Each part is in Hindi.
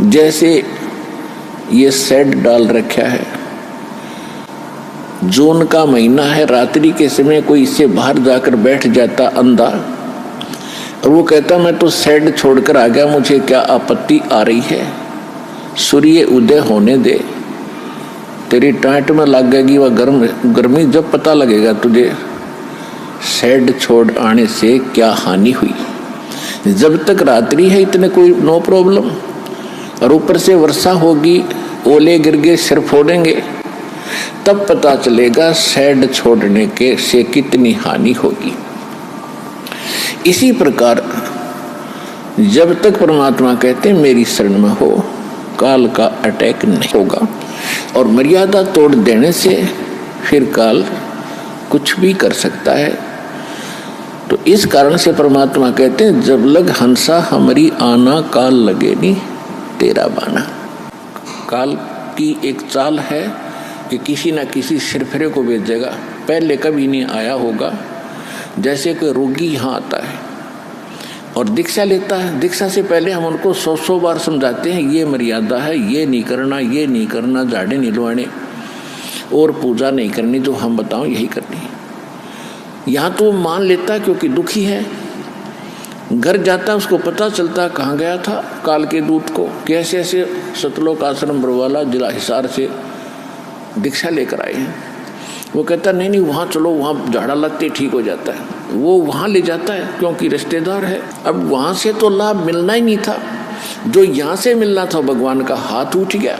जैसे ये शेड डाल रखा है, जून का महीना है, रात्रि के समय कोई इससे बाहर जाकर बैठ जाता अंधा और वो कहता मैं तो शेड छोड़कर आ गया, मुझे क्या आपत्ति आ रही है, सूर्य उदय होने दे, तेरी टाट में लग गएगी वह गर्मी, जब पता लगेगा तुझे शेड छोड़ आने से क्या हानि हुई। जब तक रात्रि है इतने कोई नो प्रॉब्लम, और ऊपर से वर्षा होगी, ओले गिर गए, सिर फोड़ेंगे, तब पता चलेगा शेड छोड़ने के से कितनी हानि होगी। इसी प्रकार जब तक परमात्मा कहते मेरी शरण में हो, काल का अटैक नहीं होगा, और मर्यादा तोड़ देने से फिर काल कुछ भी कर सकता है। तो इस कारण से परमात्मा कहते हैं जब लग हंसा हमारी आना, काल लगे नी तेरा बाना। काल की एक चाल है कि किसी न किसी सिरफिरे को भेजेगा, पहले कभी नहीं आया होगा। जैसे कि रोगी यहाँ आता है और दीक्षा लेता है, दीक्षा से पहले हम उनको 100 बार समझाते हैं ये मर्यादा है, ये नहीं करना, ये नहीं करना, झाड़े नहीं लुआने और पूजा नहीं करनी, जो हम बताओ यही करनी। यहाँ तो मान लेता है क्योंकि दुखी है, घर जाता उसको पता चलता कहाँ गया था काल के दूत को, कैसे ऐसे सतलोक आश्रम बरवाला जिला हिसार से दीक्षा लेकर आए हैं। वो कहता नहीं नहीं वहाँ चलो, वहाँ झाड़ा लगते ठीक हो जाता है। वो वहाँ ले जाता है क्योंकि रिश्तेदार है। अब वहाँ से तो लाभ मिलना ही नहीं था, जो यहाँ से मिलना था भगवान का हाथ उठ गया,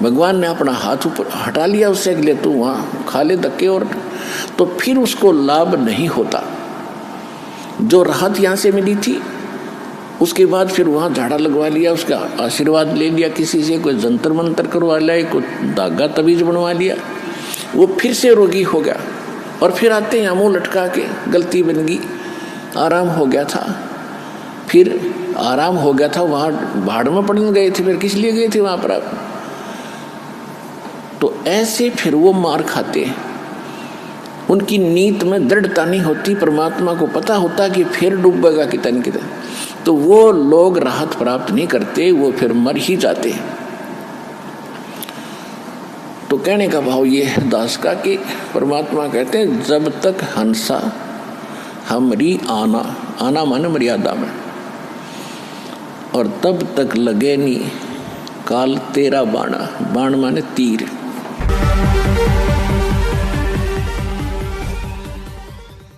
भगवान ने अपना हाथ ऊपर हटा लिया उससे, अगले तो वहाँ खा ले धक्के, और तो फिर उसको लाभ नहीं होता। जो राहत यहाँ से मिली थी उसके बाद फिर वहाँ झाड़ा लगवा लिया, उसका आशीर्वाद ले लिया किसी से, कोई जंतर मंतर करवा लिया, कोई धागा तवीज बनवा लिया, वो फिर से रोगी हो गया। और फिर आते हैं मुँह लटका के, गलती बन गई, आराम हो गया था, फिर आराम हो गया था, वहाँ भाड़ में पड़ने गए थे, फिर किस लिए गए थे वहाँ पर आप। तो ऐसे फिर वो मार खाते हैं, उनकी नीत में दृढ़ता नहीं होती, परमात्मा को पता होता कि फिर डूबेगा कितन कितन, तो वो लोग राहत प्राप्त नहीं करते, वो फिर मर ही जाते। तो कहने का भाव ये है दास का कि परमात्मा कहते हैं जब तक हंसा हमरी आना, आना माने मर्यादा में, और तब तक लगे नहीं काल तेरा बाणा, बाण माने तीर।